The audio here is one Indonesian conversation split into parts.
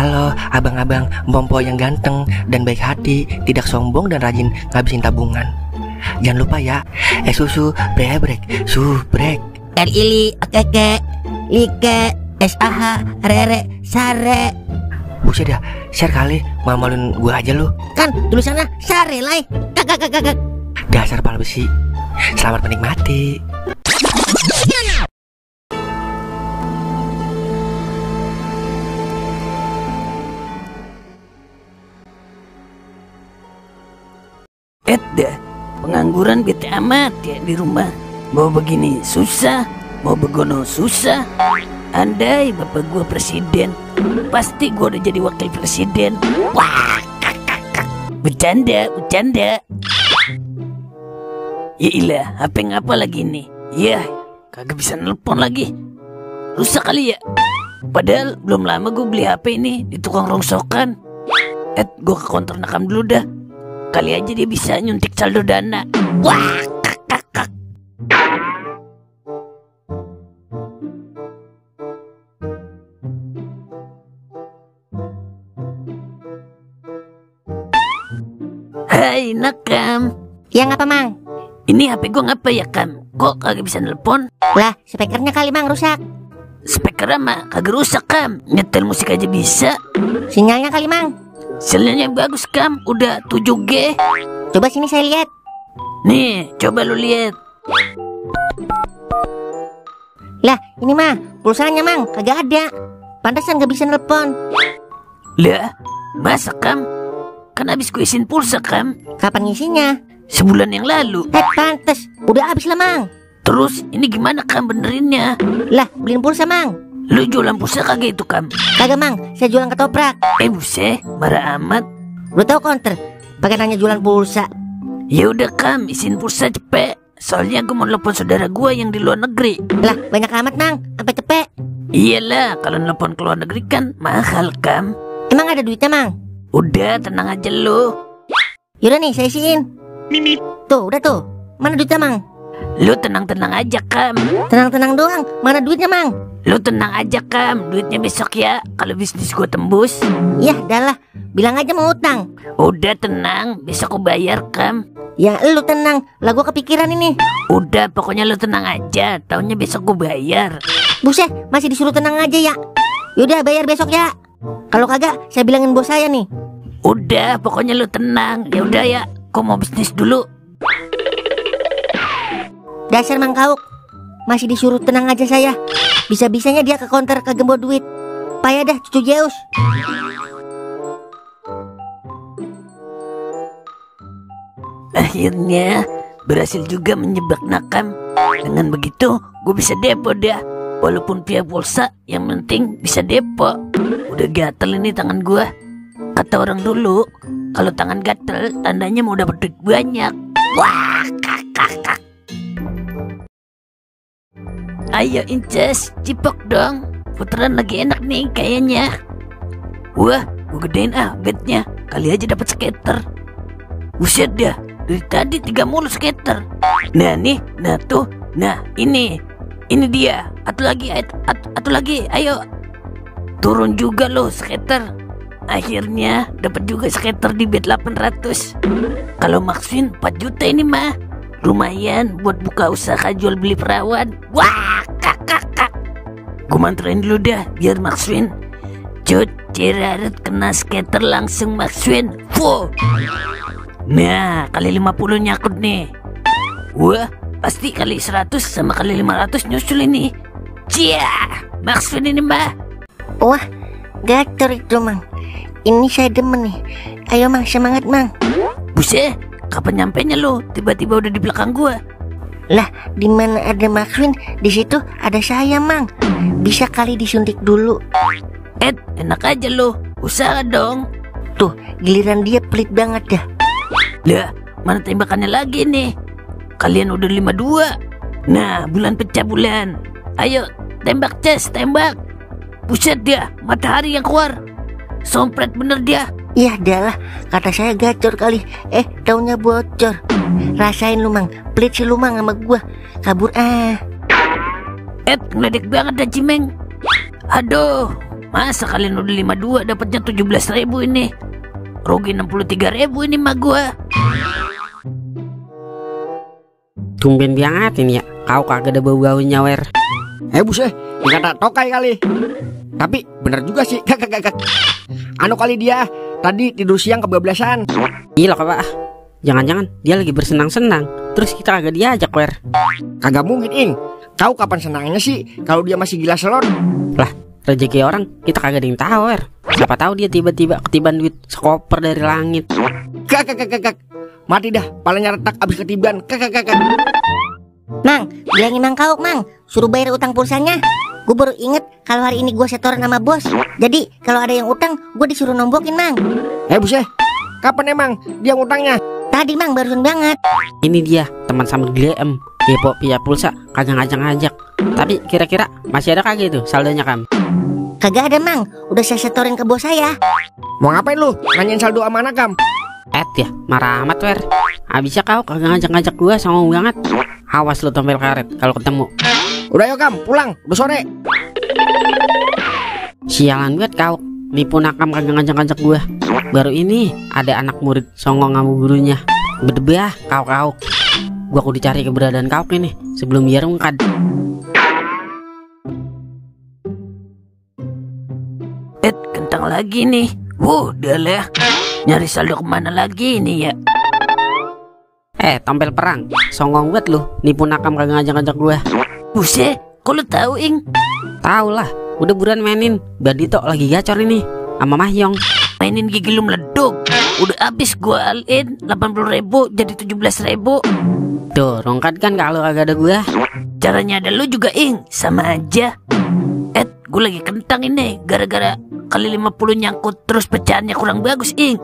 Halo abang-abang Bompo yang ganteng dan baik hati, tidak sombong dan rajin ngabisin tabungan. Jangan lupa ya, susu brebrek, subrek. Ili, keke, like, SAH, rere, sare. Buset dah, share kali, malu-maluin gua aja lu. Kan tulisannya sare lai. Kakak. Dasar pala besi. Selamat menikmati. Dah, pengangguran bete amat ya di rumah. Mau begini susah, mau begono susah. Andai bapak gua presiden, pasti gua udah jadi wakil presiden. Wah, bercanda. Ya ilah, HP ngapa lagi nih? Ya, kagak bisa nelpon lagi. Rusak kali ya. Padahal belum lama gua beli HP ini di tukang rongsokan. Gua ke konter nakam dulu dah. Kali aja dia bisa nyuntik saldo dana. Wah, kakak. Hai nakam. Ya ngapa mang? Ini HP gua ngapa ya kam? Kok kagak bisa nelpon? Lah spekernya kali mang rusak. Spekernya mah kagak rusak kam. Nyetel musik aja bisa. Sinyalnya kali mang. Sinyalnya bagus kam, udah 7G. Coba sini saya lihat. Nih, coba lu lihat. Lah ini mah pulsanya mang kagak ada. Pantesan gak bisa nelpon. Lah, masa kam? Kan habis gue isiin pulsa kam. Kapan ngisinya? Sebulan yang lalu. Pantes, udah habis lah mang. Terus ini gimana kam benerinnya? Lah beliin pulsa mang. Lu jualan pulsa kagak itu kam? Kagak mang, saya jualan ketoprak. Buset, marah amat. Lu tahu counter, pakai nanya jualan pulsa. Ya udah kam, isiin pulsa cepet. Soalnya gue mau telepon saudara gue yang di luar negeri. Lah banyak amat mang, sampai cepet. Iyalah, kalau telepon ke luar negeri kan mahal kam. Emang ada duitnya mang? Udah, tenang aja lu. Yaudah nih, saya isiin. Tuh, udah tuh. Mana duitnya mang? Lu tenang-tenang aja kam. Tenang-tenang doang, mana duitnya mang? Lu tenang aja kam, duitnya besok ya. Kalau bisnis gue tembus. Yah, dah lah, bilang aja mau utang. Udah tenang, besok gue bayar kam. Ya lu tenang, lah gue kepikiran ini. Udah, pokoknya lu tenang aja. Taunya besok gue bayar. Buset, masih disuruh tenang aja ya. Yaudah bayar besok ya. Kalau kagak, saya bilangin bos saya nih. Udah, pokoknya lu tenang. Ya udah ya, gue mau bisnis dulu. Dasar Mang Kauk, masih disuruh tenang aja saya. Bisa-bisanya dia ke konter kagak bawa duit. Payah dah cucu Zeus. Akhirnya berhasil juga menjebak nakam. Dengan begitu gue bisa depo dah. Walaupun via pulsa, yang penting bisa depo. Udah gatel ini tangan gue. Kata orang dulu, kalau tangan gatel tandanya mau dapat duit banyak. Wah, kakak. Ayo Inces, cipok dong. Putaran lagi enak nih kayaknya. Wah, gue gedein bednya. Kali aja dapat skater. Buset dah, dari tadi 3 mulu skater. Nah nih, nah tuh, nah ini dia. Atu lagi, ayo. Turun juga loh skater. Akhirnya dapat juga skater di bed 800. Kalau maksin 4 juta ini mah. Lumayan buat buka usaha jual beli perawan. Wah, kakak. Gue mantrain dulu dah biar Maxwin. Cut, ciraret kena skater langsung Maxwin. Wow. Nah, kali 50 nyakut nih. Wah, pasti kali 100 sama kali 500 nyusul ini. Cia, Maxwin ini mbak. Wah, gacor itu mang. Ini saya demen nih. Ayo mang, semangat mang. Buset, kapan nyampenya lo? Tiba-tiba udah di belakang gua. Lah, di mana ada Maxwin, di situ ada saya mang. Bisa kali disuntik dulu. Enak aja lo, usaha dong. Tuh, giliran dia pelit banget dah. Lah, mana tembakannya lagi nih? Kalian udah 52. Nah, bulan pecah bulan. Ayo, tembak Ces, tembak. Buset dia, matahari yang keluar. Sompret bener dia. Iya dah lah, kata saya gacor kali. Taunya bocor. Rasain lu mang, pelit si lu mang sama gua. Kabur ngeledek banget dah Cimeng. Aduh, Masa kalian udah 52 dapatnya 17.000 ini? Rugi 63.000 ini mah gua. Tumben banget ini ya, kau kagak ada bau-baunya wer. Buset, dikata tokai kali. Tapi bener juga sih, kagak. Anu kali dia tadi tidur siang kebablasan. Gila Pak, jangan-jangan dia lagi bersenang-senang, terus kita kagak diajak wer. Kagak mungkin, Ing. Kau kapan senangnya sih kalau dia masih gila selon? Lah, rezeki orang kita kagak ada yang tahu wer. Siapa tahu dia tiba-tiba ketiban duit sekoper dari langit. Kagak. Mati dah, palanya retak abis ketiban. Kagak. Mang, bilangin Mang Kauk, Mang, suruh bayar utang pulsanya. Gue baru inget kalau hari ini gue setoran sama bos. Jadi kalau ada yang utang, gue disuruh nombokin, Mang. Buset, kapan emang dia ngutangnya? Tadi, Mang, barusan banget. Ini dia teman sama GM Depo via pulsa kagak ngajak-ngajak. Tapi kira-kira masih ada kagak itu saldonya Kam? Kagak ada, Mang, udah saya setorin ke bos saya. Mau ngapain lu? Nanyain saldo sama anak, Kam? Ya, marah amat wer. Habisnya kau kagak ngajak-ngajak gua, songong banget. Awas lu tompel karet kalau ketemu. Udah yuk Kam, pulang, udah sore. Sialan banget kau, nipu nakam kagak ngajak-ngajak gua. Baru ini ada anak murid songong sama gurunya. Berdebah kau. Gua kudu cari keberadaan kau ini sebelum dia rungkad. Kentang lagi nih. Udah lah. Nyari saldo kemana lagi nih ya? Tompel perang, songong banget lu, nipu nakam kagak ngajak-ngajak gua. Buset, kok lu tahu, Ing? Tahu lah, udah buruan mainin. Bandito lagi gacor ini sama Mahyong. Mainin gigi lu meleduk. Udah habis gua alin 80.000 jadi 17.000. Tuh, rongkat kan kalau kagak ada gua. Caranya ada lu juga, Ing. Sama aja. Gue lagi kentang ini gara-gara kali 50 nyangkut terus pecahannya kurang bagus, Ing.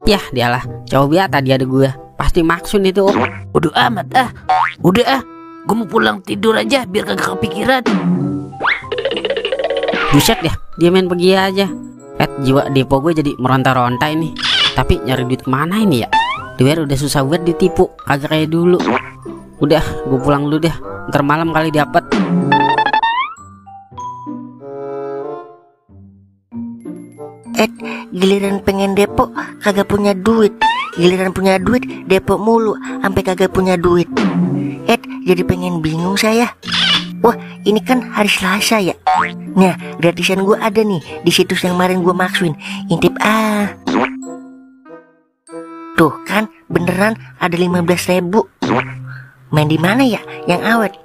Yah, dialah. Coba tadi ada gua. Pasti maksud itu. Udah amat ah. Udah ah. Gue mau pulang tidur aja biar kagak kepikiran. Buset ya, dia main pergi aja. Jiwa depo gue jadi meronta-ronta ini. Tapi nyari duit kemana ini ya? Dewer udah susah buat ditipu, kagak kayak dulu. Udah, gue pulang dulu deh. Ntar malam kali dapat. Giliran pengen depo kagak punya duit. Giliran punya duit depo mulu sampai kagak punya duit. Jadi pengen bingung saya. Wah, ini kan hari Selasa ya. Nah, gratisan gue ada nih di situs yang kemarin gue maksuin. Intip Tuh kan, beneran ada 15.000. Main di mana ya yang awet?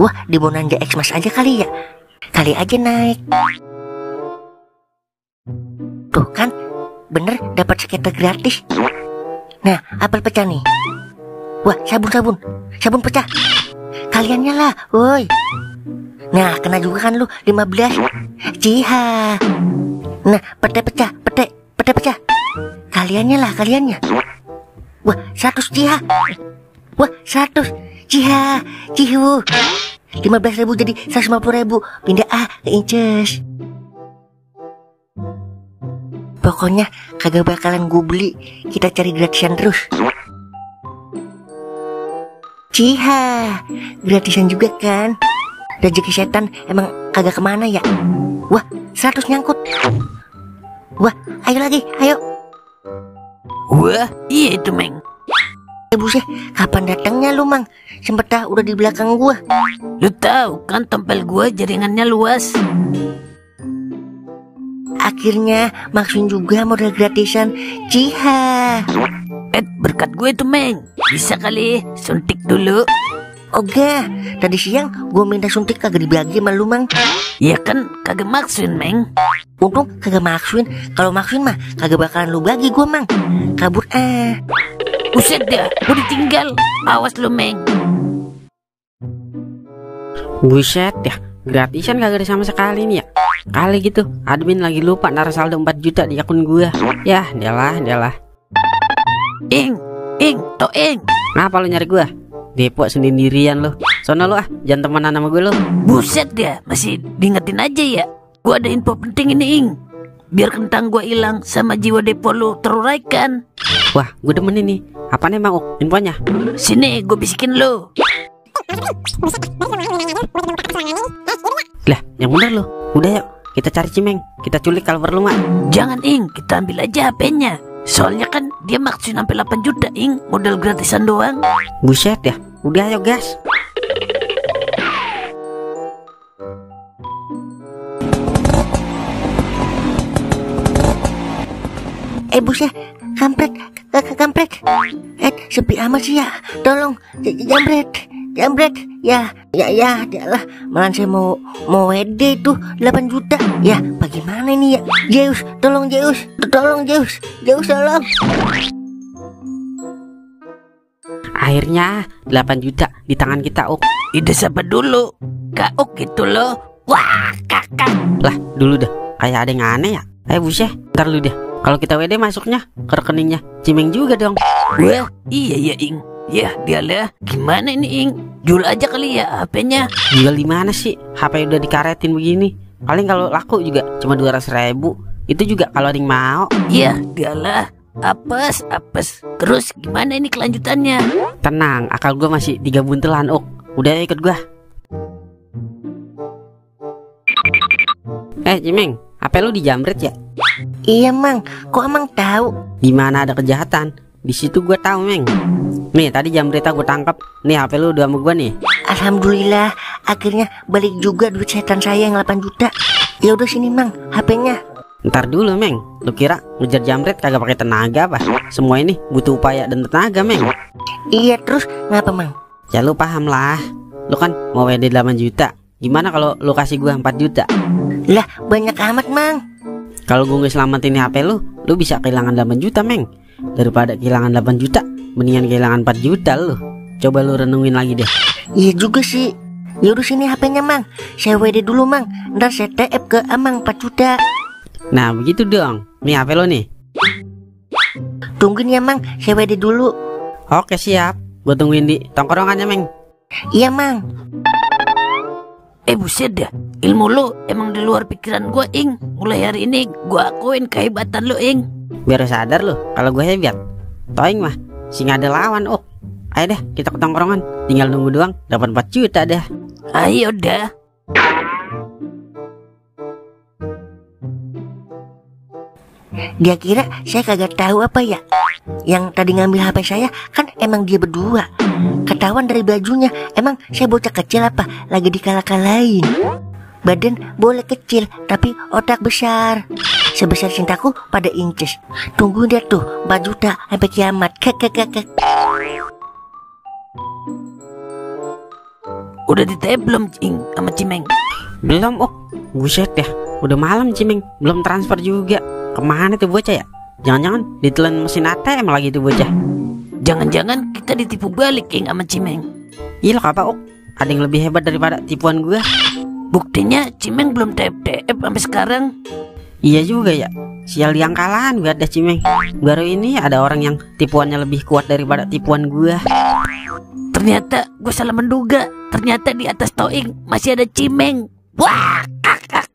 Wah, di Bonanza Xmas aja kali ya. Kali aja naik. Tuh kan, bener dapat skater gratis. Nah, apel pecah nih. Wah, sabun pecah. Kaliannya lah, woi. Nah, kena juga kan lu 15. Ciha. Nah, pete pecah. Kaliannya. Wah, 100 ciha. Wah, 100 ciha. Cihu. 15.000 jadi 150.000. Pindah ke Inces. Pokoknya kagak bakalan gue beli. Kita cari gratisan terus. Ciha, gratisan juga kan. Rezeki setan emang kagak kemana ya. Wah, 100 nyangkut. Wah, ayo lagi, ayo. Wah, iya itu, Meng. Buset, kapan datangnya lu, Mang? Sempet dah udah di belakang gua. Lu tahu kan tempel gua jaringannya luas. Akhirnya maksuin juga model gratisan. Ciha. Berkat gue tuh, Meng. Bisa kali suntik dulu. Oga, tadi siang gue minta suntik kagak dibagi sama lu, Mang. Ya kan kagak maksuin, Meng. Untung kagak maksuin. Kalau maksuin mah kagak bakalan lu bagi gue, Mang. Kabur Buset dah, gue ditinggal. Awas lu, Meng. Buset ya, gratisan kagak ada sama sekali nih ya. Kali gitu, admin lagi lupa naruh saldo 4 juta di akun gua. Ya, dialah. Ing. Ngapa lu nyari gua? Depo sendirian lu. Sono lu jangan temenan sama gue lu. Buset dia, masih diingetin aja ya. Gua ada info penting ini, Ing. Biar kentang gua hilang sama jiwa depo lu teruraikan. Wah, gue demen ini. Apaan emang infonya? Sini, gue bisikin lu. Lah, yang bener lu. Udah yuk, kita cari Cimeng, kita culik kalau perlu mak. Jangan Ing, kita ambil aja HP-nya. Soalnya kan dia maksud sampai 8 juta Ing, modal gratisan doang. Buset ya, udah ayo gas. Buset, kampret, kampret. Sepi amat sih ya. Tolong, jambret. Ya, adalah. Malah saya mau WD tuh 8 juta. Ya, bagaimana ini ya? Zeus, tolong Zeus. Zeus tolong. Akhirnya 8 juta di tangan kita, Ok. Ide siapa dulu? Kak Ok gitu loh. Wah, kakak. Lah, dulu dah. Kayak ada yang aneh ya. Buset, ntar lu deh. Kalau kita WD masuknya ke rekeningnya Cimeng juga dong. Wah, iya ya Ing. Ya, dialah. Gimana ini Ing? Jual aja kali ya HP-nya. Jual di mana sih? HP udah dikaretin begini. Paling kalau laku juga cuma 200.000. Itu juga kalau ada yang mau. Ya, dialah. Apes. Terus gimana ini kelanjutannya? Tenang, akal gua masih 3 buntelan, Ok. Udah ikut gua. Cimeng, HP lu dijamret ya? Iya Mang, kok Amang tahu? Di mana ada kejahatan, di situ gua tahu, Meng. Nih, tadi jam berita gua tangkap. Nih HP lu udah sama gua nih. Alhamdulillah, akhirnya balik juga duit setan saya yang 8 juta. Ya udah sini Mang, HP-nya. Ntar dulu, Meng. Lu kira ngejar jamret kagak pakai tenaga apa? Semua ini butuh upaya dan tenaga, Meng. Iya, terus ngapa Mang? Ya lu paham lah. Lu kan mau WD 8 juta. Gimana kalau lu kasih gua 4 juta? Lah, banyak amat Mang. Kalau gue ngeselamatin HP lu bisa kehilangan 8 juta, Meng. Daripada kehilangan 8 juta, mendingan kehilangan 4 juta lu. Coba lu renungin lagi deh. Iya juga sih. Yaudah sini HP-nya Mang. Saya WD dulu Mang. Ntar saya TF ke Amang 4 juta. Nah begitu dong. Nih HP lu nih. Tungguin ya Mang, saya WD dulu. Oke siap. Gue tungguin di tongkrongannya, Meng. Iya Mang. Buset dah. Ilmu lu emang di luar pikiran gua Ing. Mulai hari ini gua akuin kehebatan lu Ing. Biar sadar lu kalau gue hebat. Toing mah sih nggak ada lawan, Ok. Ayo deh kita ke tongkrongan. Tinggal nunggu doang, dapat 4 juta dah. Ayo dah. Dia kira saya kagak tahu apa ya? Yang tadi ngambil HP saya kan emang dia berdua. Ketahuan dari bajunya. Emang saya bocah kecil apa? Lagi dikalah-kalahin. Badan boleh kecil tapi otak besar. Sebesar cintaku pada inces. Tunggu dia tuh 4 juta sampai kiamat. Udah ditanya belum Ing sama Cimeng? Belum, Ok. Buset ya, udah malam Cimeng, belum transfer juga. Kemana tuh bocah ya? Jangan-jangan ditelan mesin ATM lagi tuh bocah. Jangan-jangan kita ditipu balik Ing sama Cimeng. Iya loh apa, Ok? Ada yang lebih hebat daripada tipuan gua. Buktinya Cimeng belum TF sampai sekarang. Iya juga ya. Sial yang kalahan gua ada Cimeng. Baru ini ada orang yang tipuannya lebih kuat daripada tipuan gua. Ternyata gue salah menduga. Ternyata di atas Toing masih ada Cimeng. Wah, kakak.